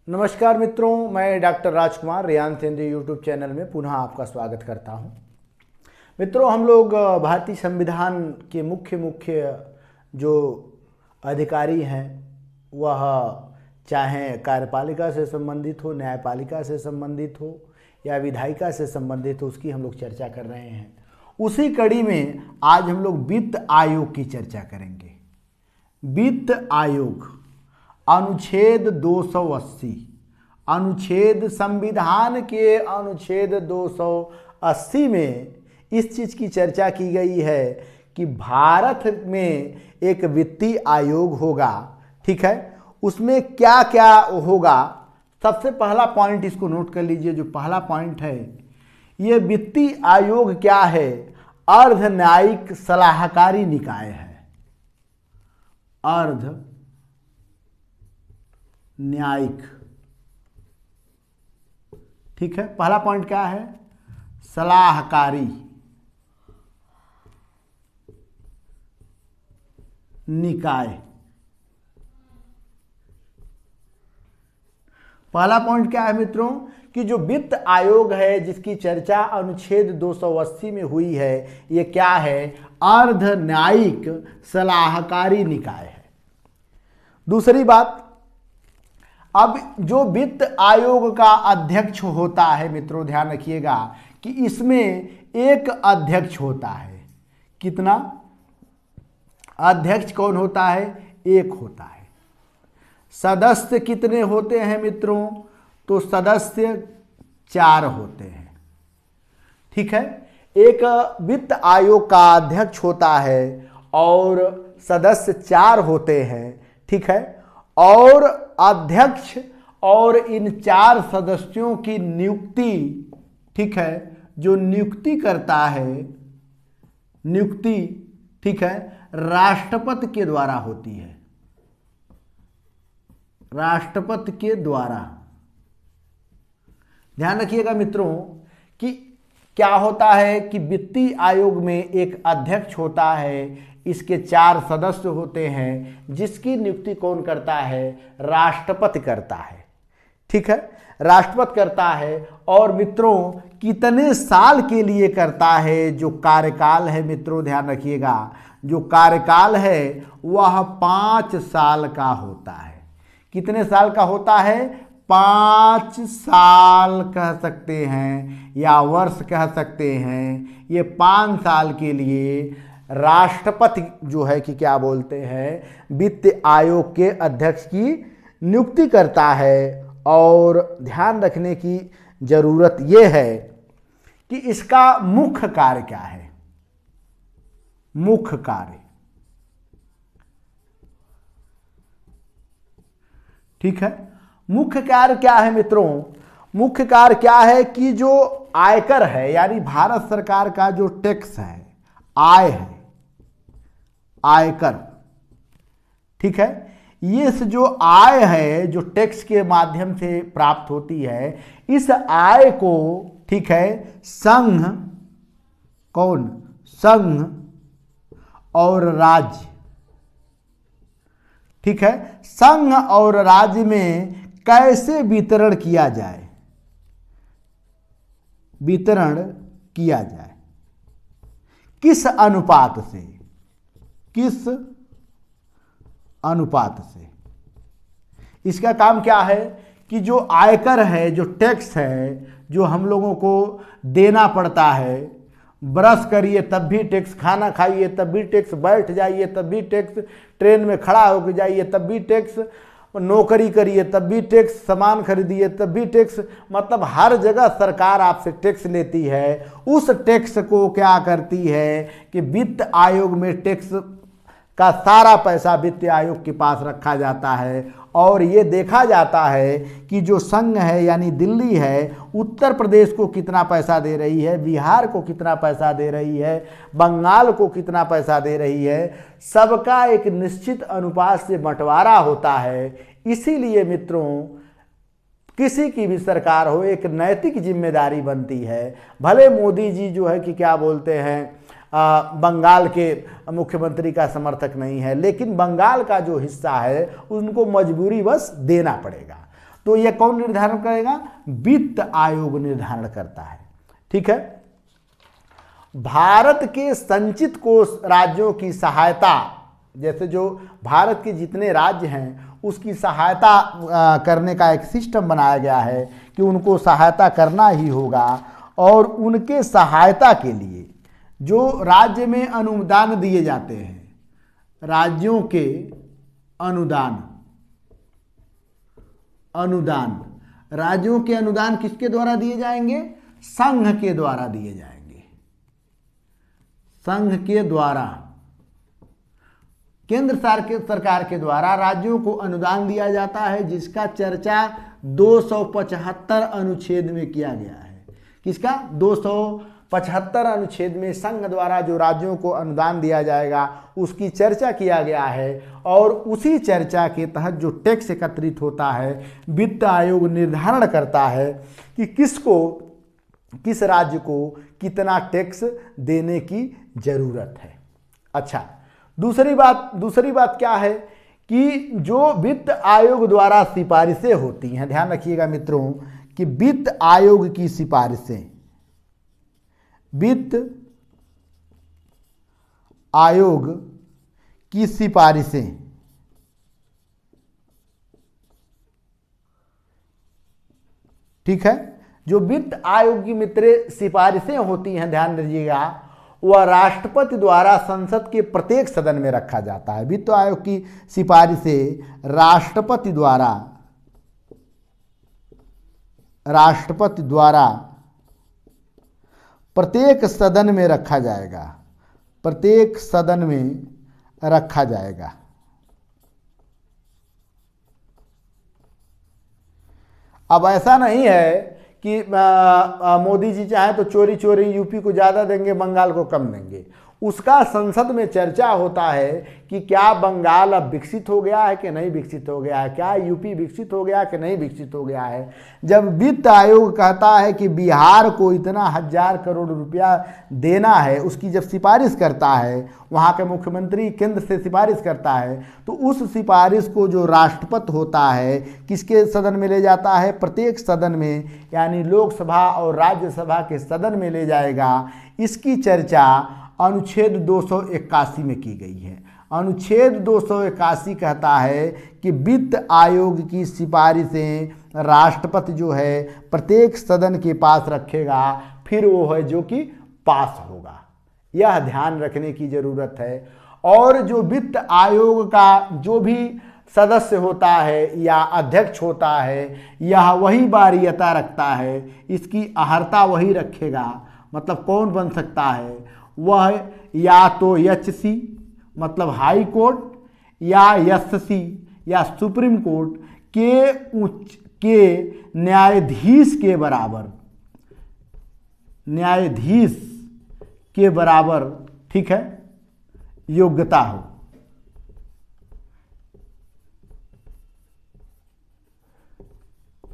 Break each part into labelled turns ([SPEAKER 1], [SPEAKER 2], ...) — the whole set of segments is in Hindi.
[SPEAKER 1] नमस्कार मित्रों, मैं डॉक्टर राजकुमार रेयान सेंधु यूट्यूब चैनल में पुनः आपका स्वागत करता हूं। मित्रों, हम लोग भारतीय संविधान के मुख्य जो अधिकारी हैं वह चाहे कार्यपालिका से संबंधित हो, न्यायपालिका से संबंधित हो या विधायिका से संबंधित हो, उसकी हम लोग चर्चा कर रहे हैं। उसी कड़ी में आज हम लोग वित्त आयोग की चर्चा करेंगे। वित्त आयोग अनुच्छेद 280, अनुच्छेद संविधान के अनुच्छेद 280 में इस चीज की चर्चा की गई है कि भारत में एक वित्तीय आयोग होगा। ठीक है, उसमें क्या क्या होगा। सबसे पहला पॉइंट इसको नोट कर लीजिए। जो पहला पॉइंट है, ये वित्तीय आयोग क्या है? अर्ध न्यायिक सलाहकारी निकाय है। अर्ध न्यायिक, ठीक है। पहला पॉइंट क्या है? सलाहकारी निकाय। पहला पॉइंट क्या है मित्रों कि जो वित्त आयोग है जिसकी चर्चा अनुच्छेद 280 में हुई है, ये क्या है? अर्ध न्यायिक सलाहकारी निकाय है। दूसरी बात, अब जो वित्त आयोग का अध्यक्ष होता है मित्रों, ध्यान रखिएगा कि इसमें एक अध्यक्ष होता है। कितना? अध्यक्ष कौन होता है? एक होता है। सदस्य कितने होते हैं मित्रों? तो सदस्य 4 होते हैं। ठीक है, एक वित्त आयोग का अध्यक्ष होता है और सदस्य 4 होते हैं। ठीक है, और अध्यक्ष और इन 4 सदस्यों की नियुक्ति, ठीक है, जो नियुक्ति करता है, नियुक्ति, ठीक है, राष्ट्रपति के द्वारा होती है। राष्ट्रपति के द्वारा। ध्यान रखिएगा मित्रों कि क्या होता है कि वित्तीय आयोग में एक अध्यक्ष होता है, इसके 4 सदस्य होते हैं, जिसकी नियुक्ति कौन करता है? राष्ट्रपति करता है। ठीक है, राष्ट्रपति करता है। और मित्रों कितने साल के लिए करता है? जो कार्यकाल है मित्रों, ध्यान रखिएगा, जो कार्यकाल है वह 5 साल का होता है। कितने साल का होता है? 5 साल कह सकते हैं या वर्ष कह सकते हैं। ये 5 साल के लिए राष्ट्रपति जो है कि क्या बोलते हैं, वित्त आयोग के अध्यक्ष की नियुक्ति करता है। और ध्यान रखने की जरूरत यह है कि इसका मुख्य कार्य क्या है? मुख्य कार्य, ठीक है, मुख्य कार्य क्या है मित्रों? मुख्य कार्य क्या है कि जो आयकर है, यानी भारत सरकार का जो टैक्स है, आय है, आयकर, ठीक है, ये जो आय है जो टैक्स के माध्यम से प्राप्त होती है, इस आय को, ठीक है, संघ, कौन? संघ और राज्य, ठीक है, संघ और राज्य में कैसे वितरण किया जाए? वितरण किया जाए किस अनुपात से? किस अनुपात से? इसका काम क्या है कि जो आयकर है, जो टैक्स है, जो हम लोगों को देना पड़ता है, ब्रश करिए तब भी टैक्स, खाना खाइए तब भी टैक्स, बैठ जाइए तब भी टैक्स, ट्रेन में खड़ा होकर जाइए तब भी टैक्स, नौकरी करिए तब भी टैक्स, सामान खरीदिए तब भी टैक्स, मतलब हर जगह सरकार आपसे टैक्स लेती है। उस टैक्स को क्या करती है कि वित्त आयोग में टैक्स का सारा पैसा वित्त आयोग के पास रखा जाता है। और ये देखा जाता है कि जो संघ है यानी दिल्ली है, उत्तर प्रदेश को कितना पैसा दे रही है, बिहार को कितना पैसा दे रही है, बंगाल को कितना पैसा दे रही है, सबका एक निश्चित अनुपात से बंटवारा होता है। इसीलिए मित्रों किसी की भी सरकार हो, एक नैतिक जिम्मेदारी बनती है। भले मोदी जी जो है कि क्या बोलते हैं, बंगाल के मुख्यमंत्री का समर्थक नहीं है, लेकिन बंगाल का जो हिस्सा है उनको मजबूरी बस देना पड़ेगा। तो यह कौन निर्धारण करेगा? वित्त आयोग निर्धारण करता है। ठीक है। भारत के संचित कोष राज्यों की सहायता, जैसे जो भारत के जितने राज्य हैं उसकी सहायता करने का एक सिस्टम बनाया गया है कि उनको सहायता करना ही होगा, और उनके सहायता के लिए जो राज्य में अनुदान दिए जाते हैं, राज्यों के अनुदान राज्यों के अनुदान किसके द्वारा दिए जाएंगे? संघ के द्वारा दिए जाएंगे। संघ के द्वारा, केंद्र सरकार के द्वारा राज्यों को अनुदान दिया जाता है, जिसका चर्चा 275 अनुच्छेद में किया गया है। किसका? 275 अनुच्छेद में संघ द्वारा जो राज्यों को अनुदान दिया जाएगा उसकी चर्चा किया गया है, और उसी चर्चा के तहत जो टैक्स एकत्रित होता है वित्त आयोग निर्धारण करता है कि किस राज्य को कितना टैक्स देने की जरूरत है। अच्छा, दूसरी बात क्या है कि जो वित्त आयोग द्वारा सिफारिशें होती हैं, ध्यान रखिएगा मित्रों कि वित्त आयोग की सिफारिशें, वित्त आयोग की सिफारिशें ठीक है, जो वित्त आयोग की मित्र सिफारिशें होती हैं, ध्यान दीजिएगा, वह राष्ट्रपति द्वारा संसद के प्रत्येक सदन में रखा जाता है। वित्त आयोग की सिफारिशें राष्ट्रपति द्वारा प्रत्येक सदन में रखा जाएगा, प्रत्येक सदन में रखा जाएगा। अब ऐसा नहीं है कि मोदी जी चाहें तो चोरी चोरी यूपी को ज़्यादा देंगे, बंगाल को कम देंगे। उसका संसद में चर्चा होता है कि क्या बंगाल अब विकसित हो गया है कि नहीं विकसित हो गया है, क्या यूपी विकसित हो गया कि नहीं विकसित हो गया है। जब वित्त आयोग कहता है कि बिहार को इतना 1000 करोड़ रुपया देना है, उसकी जब सिफारिश करता है, वहाँ के मुख्यमंत्री केंद्र से सिफारिश करता है, तो उस सिफारिश को जो राष्ट्रपति होता है किसके सदन में ले जाता है? प्रत्येक सदन में, यानी लोकसभा और राज्यसभा के सदन में ले जाएगा। इसकी चर्चा अनुच्छेद 281 में की गई है। अनुच्छेद 281 कहता है कि वित्त आयोग की सिफारिशें राष्ट्रपति जो है प्रत्येक सदन के पास रखेगा, फिर वो है जो कि पास होगा। यह ध्यान रखने की जरूरत है। और जो वित्त आयोग का जो भी सदस्य होता है या अध्यक्ष होता है, यह वही वरीयता रखता है, इसकी अहर्ता वही रखेगा। मतलब कौन बन सकता है? वह या तो एचसी मतलब हाई कोर्ट, या एससी या सुप्रीम कोर्ट के न्यायाधीश के बराबर ठीक है योग्यता हो,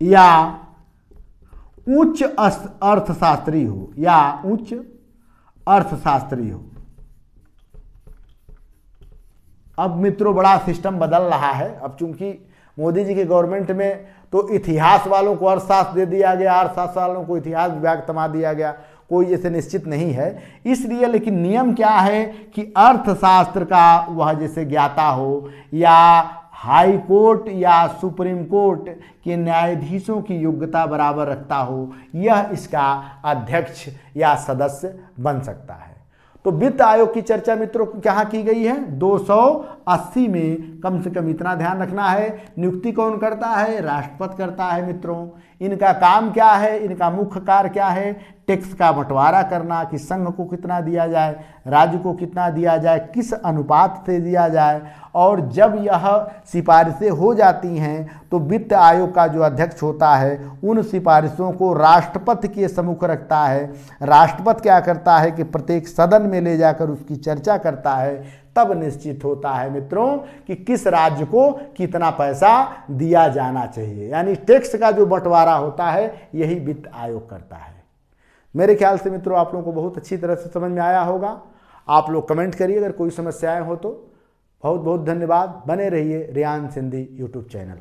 [SPEAKER 1] या उच्च अर्थशास्त्री हो, या उच्च अर्थशास्त्री हो। अब मित्रों बड़ा सिस्टम बदल रहा है। अब चूंकि मोदी जी के गवर्नमेंट में तो इतिहास वालों को अर्थशास्त्र दे दिया गया, अर्थशास्त्र वालों को इतिहास विभाग थमा दिया गया, कोई जैसे निश्चित नहीं है इसलिए। लेकिन नियम क्या है कि अर्थशास्त्र का वह जैसे ज्ञाता हो, या हाई कोर्ट या सुप्रीम कोर्ट के न्यायाधीशों की योग्यता बराबर रखता हो, यह इसका अध्यक्ष या सदस्य बन सकता है। तो वित्त आयोग की चर्चा मित्रों कहाँ की गई है? 280 में। कम से कम इतना ध्यान रखना है, नियुक्ति कौन करता है? राष्ट्रपति करता है मित्रों। इनका काम क्या है? इनका मुख्य कार्य क्या है? टैक्स का बंटवारा करना, कि संघ को कितना दिया जाए, राज्य को कितना दिया जाए, किस अनुपात से दिया जाए। और जब यह सिफारिशें हो जाती हैं तो वित्त आयोग का जो अध्यक्ष होता है उन सिफारिशों को राष्ट्रपति के सम्मुख रखता है। राष्ट्रपति क्या करता है कि प्रत्येक सदन में ले जाकर उसकी चर्चा करता है, तब निश्चित होता है मित्रों कि किस राज्य को कितना पैसा दिया जाना चाहिए। यानी टैक्स का जो बंटवारा होता है यही वित्त आयोग करता है। मेरे ख्याल से मित्रों आप लोगों को बहुत अच्छी तरह से समझ में आया होगा। आप लोग कमेंट करिए अगर कोई समस्याएं हो तो। बहुत बहुत धन्यवाद। बने रहिए रेयान सिंधी यूट्यूब चैनल।